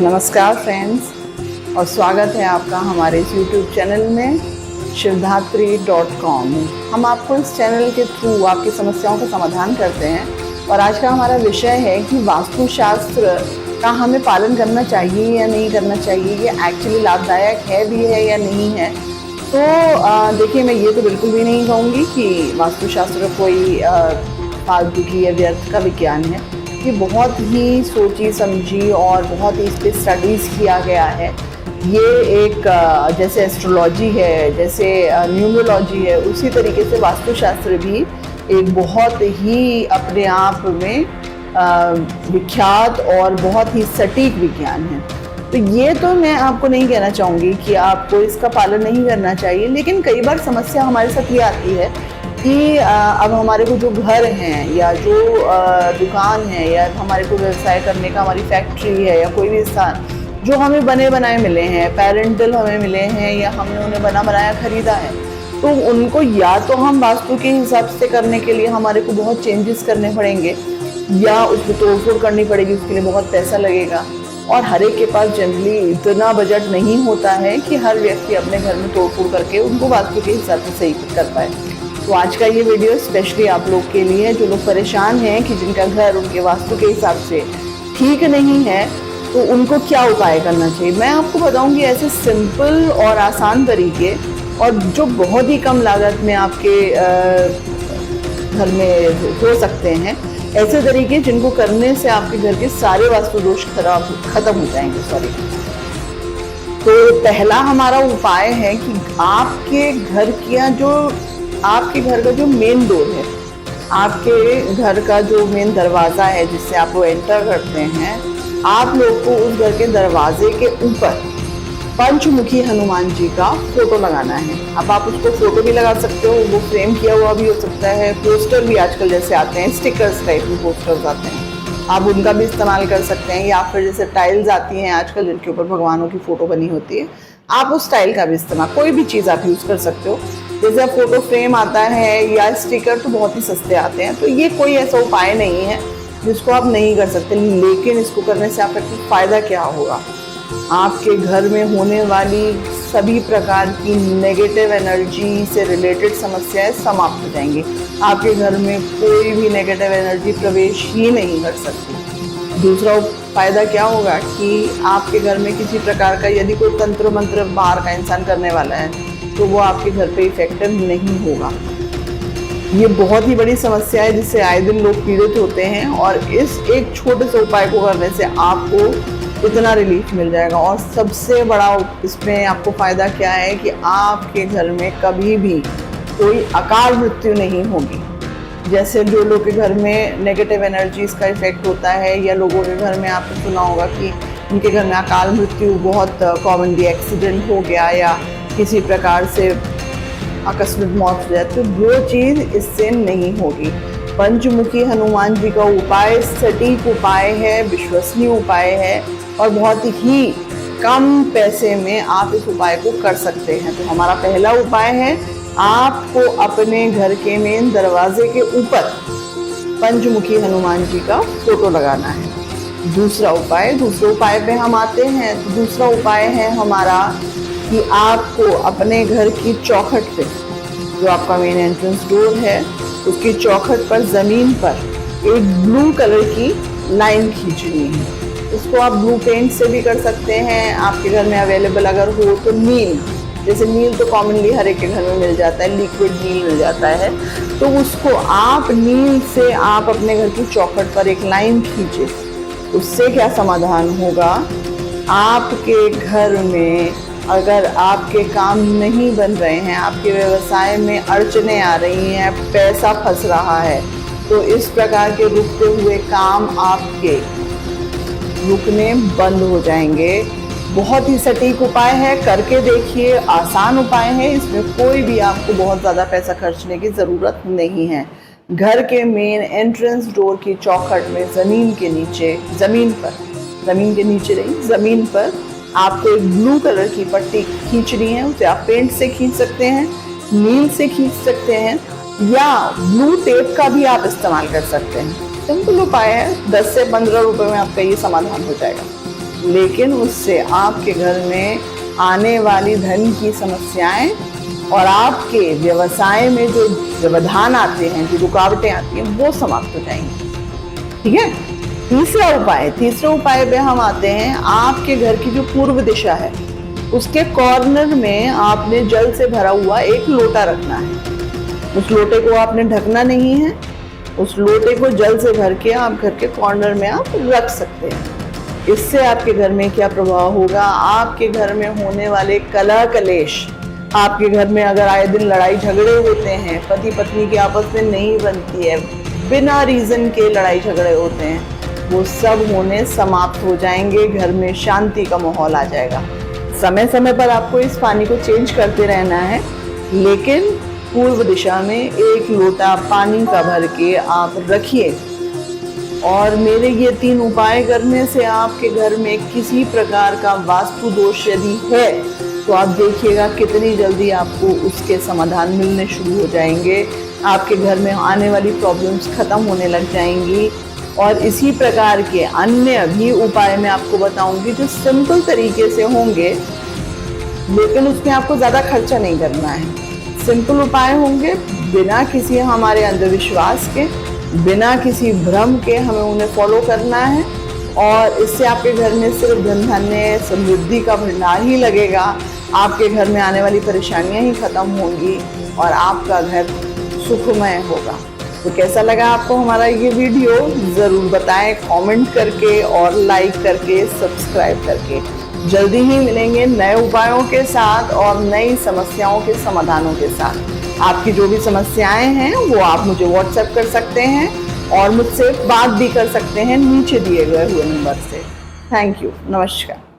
नमस्कार फ्रेंड्स और स्वागत है आपका हमारे इस YouTube चैनल में शिवधात्री.com। हम आपको इस चैनल के थ्रू आपकी समस्याओं का समाधान करते हैं और आज का हमारा विषय है कि वास्तुशास्त्र का हमें पालन करना चाहिए या नहीं करना चाहिए, ये एक्चुअली लाभदायक है भी है या नहीं है। तो देखिए, मैं ये तो बिल्कुल भी नहीं कहूँगी कि वास्तुशास्त्र कोई फालतू की या व्यर्थ का विज्ञान है। ये बहुत ही सोची समझी और बहुत ही इस पर स्टडीज़ किया गया है। ये एक जैसे एस्ट्रोलॉजी है, जैसे न्यूमरोलॉजी है, उसी तरीके से वास्तुशास्त्र भी एक बहुत ही अपने आप में विख्यात और बहुत ही सटीक विज्ञान है। तो ये तो मैं आपको नहीं कहना चाहूँगी कि आपको इसका पालन नहीं करना चाहिए, लेकिन कई बार समस्या हमारे साथ ये आती है कि अब हमारे को जो घर हैं या जो दुकान है या हमारे को व्यवसाय करने का हमारी फैक्ट्री है या कोई भी स्थान जो हमें बने बनाए मिले हैं, पेरेंटल हमें मिले हैं या हमने उन्हें बना बनाया खरीदा है, तो उनको या तो हम वास्तु के हिसाब से करने के लिए हमारे को बहुत चेंजेस करने पड़ेंगे या उसमें तोड़फोड़ करनी पड़ेगी, उसके लिए बहुत पैसा लगेगा। और हर एक के पास जनरली इतना बजट नहीं होता है कि हर व्यक्ति अपने घर में तोड़फोड़ करके उनको वास्तु के हिसाब से सही कर पाए। तो आज का ये वीडियो स्पेशली आप लोग के लिए, जो लोग परेशान हैं कि जिनका घर उनके वास्तु के हिसाब से ठीक नहीं है, तो उनको क्या उपाय करना चाहिए। मैं आपको बताऊंगी ऐसे सिंपल और आसान तरीके, और जो बहुत ही कम लागत में आपके घर में हो सकते हैं, ऐसे तरीके जिनको करने से आपके घर के सारे वास्तु दोष खत्म हो जाएंगे। तो पहला हमारा उपाय है कि आपके घर का जो मेन डोर है, आपके घर का जो मेन दरवाज़ा है जिससे आप वो एंटर करते हैं, आप लोग को उस घर के दरवाजे के ऊपर पंचमुखी हनुमान जी का फोटो लगाना है। अब आप उसको फोटो भी लगा सकते हो, वो फ्रेम किया हुआ भी हो सकता है, पोस्टर भी आजकल जैसे आते हैं, स्टिकर्स टाइप में पोस्टर्स आते हैं, आप उनका भी इस्तेमाल कर सकते हैं। या फिर जैसे टाइल्स आती हैं आजकल जिनके ऊपर भगवानों की फ़ोटो बनी होती है, आप उस टाइल का भी इस्तेमाल, कोई भी चीज़ आप यूज़ कर सकते हो। जैसे फोटो फ्रेम आता है या स्टिकर तो बहुत ही सस्ते आते हैं, तो ये कोई ऐसा उपाय नहीं है जिसको आप नहीं कर सकते। लेकिन इसको करने से आपका फ़ायदा क्या होगा, आपके घर में होने वाली सभी प्रकार की नेगेटिव एनर्जी से रिलेटेड समस्याएं समाप्त हो जाएंगी। आपके घर में कोई भी नेगेटिव एनर्जी प्रवेश ही नहीं कर सकती। दूसरा फ़ायदा क्या होगा कि आपके घर में किसी प्रकार का यदि कोई तंत्र मंत्र बाहर का इंसान करने वाला है तो वो आपके घर पे इफेक्टिव नहीं होगा। ये बहुत ही बड़ी समस्या है जिससे आए दिन लोग पीड़ित होते हैं, और इस एक छोटे से उपाय को करने से आपको इतना रिलीफ मिल जाएगा। और सबसे बड़ा इसमें आपको फ़ायदा क्या है कि आपके घर में कभी भी कोई अकाल मृत्यु नहीं होगी। जैसे जो लोग के घर में नेगेटिव एनर्जीज़ का इफेक्ट होता है, या लोगों के घर में आपने सुना होगा कि उनके घर में अकाल मृत्यु बहुत कॉमनली एक्सीडेंट हो गया या किसी प्रकार से आकस्मिक मौत हो जाए, तो वो चीज़ इससे नहीं होगी। पंचमुखी हनुमान जी का उपाय सटीक उपाय है, विश्वसनीय उपाय है, और बहुत ही कम पैसे में आप इस उपाय को कर सकते हैं। तो हमारा पहला उपाय है, आपको अपने घर के मेन दरवाजे के ऊपर पंचमुखी हनुमान जी का फोटो लगाना है। दूसरे उपाय पे हम आते हैं। तो दूसरा उपाय है हमारा कि आपको अपने घर की चौखट पे, जो आपका मेन एंट्रेंस डोर है, उसकी चौखट पर ज़मीन पर एक ब्लू कलर की लाइन खींचनी है। इसको आप ब्लू पेंट से भी कर सकते हैं, आपके घर में अवेलेबल अगर हो तो नील, जैसे नील तो कॉमनली हर एक के घर में मिल जाता है, लिक्विड नील मिल जाता है, तो उसको आप नील से आप अपने घर की चौखट पर एक लाइन खींचे। उससे क्या समाधान होगा, आपके घर में अगर आपके काम नहीं बन रहे हैं, आपके व्यवसाय में अड़चने आ रही हैं, पैसा फंस रहा है, तो इस प्रकार के रुकते हुए काम आपके रुकने बंद हो जाएंगे। बहुत ही सटीक उपाय है, करके देखिए, आसान उपाय है, इसमें कोई भी आपको बहुत ज़्यादा पैसा खर्चने की ज़रूरत नहीं है। घर के मेन एंट्रेंस डोर की चौखट में ज़मीन पर आपको एक ब्लू कलर की पट्टी खींचनी है। उसे आप पेंट से खींच सकते हैं, नील से खींच सकते हैं, या ब्लू टेप का भी आप इस्तेमाल कर सकते हैं। सिंपल उपाय है, 10 से 15 रुपए में आपका ये समाधान हो जाएगा। लेकिन उससे आपके घर में आने वाली धन की समस्याएं और आपके व्यवसाय में जो व्यवधान आते हैं, जो रुकावटें आती हैं, वो समाप्त हो जाएंगी। ठीक है। तीसरे उपाय पे हम आते हैं। आपके घर की जो पूर्व दिशा है, उसके कॉर्नर में आपने जल से भरा हुआ एक लोटा रखना है। उस लोटे को आपने ढकना नहीं है। उस लोटे को जल से भर के आप घर के कॉर्नर में आप रख सकते हैं। इससे आपके घर में क्या प्रभाव होगा? आपके घर में होने वाले कलह कलेश, आपके घर में अगर आए दिन लड़ाई झगड़े होते हैं, पति पत्नी की आपस में नहीं बनती है, बिना रीजन के लड़ाई झगड़े होते हैं, वो सब होने समाप्त हो जाएंगे। घर में शांति का माहौल आ जाएगा। समय समय पर आपको इस पानी को चेंज करते रहना है, लेकिन पूर्व दिशा में एक लोटा पानी का भर के आप रखिए। और मेरे ये 3 उपाय करने से आपके घर में किसी प्रकार का वास्तु दोष यदि है, तो आप देखिएगा कितनी जल्दी आपको उसके समाधान मिलने शुरू हो जाएंगे। आपके घर में आने वाली प्रॉब्लम्स खत्म होने लग जाएंगी। और इसी प्रकार के अन्य भी उपाय मैं आपको बताऊंगी, जो सिंपल तरीके से होंगे, लेकिन उसमें आपको ज़्यादा खर्चा नहीं करना है। सिंपल उपाय होंगे, बिना किसी हमारे अंधविश्वास के, बिना किसी भ्रम के हमें उन्हें फॉलो करना है। और इससे आपके घर में सिर्फ धन धान्य समृद्धि का भंडार ही लगेगा। आपके घर में आने वाली परेशानियां ही खत्म होंगी और आपका घर सुखमय होगा। तो कैसा लगा आपको हमारा ये वीडियो? ज़रूर बताएं कमेंट करके और लाइक करके, सब्सक्राइब करके। जल्दी ही मिलेंगे नए उपायों के साथ और नई समस्याओं के समाधानों के साथ। आपकी जो भी समस्याएं हैं वो आप मुझे व्हाट्सएप कर सकते हैं और मुझसे बात भी कर सकते हैं नीचे दिए गए हुए नंबर से। Thank you. नमस्कार।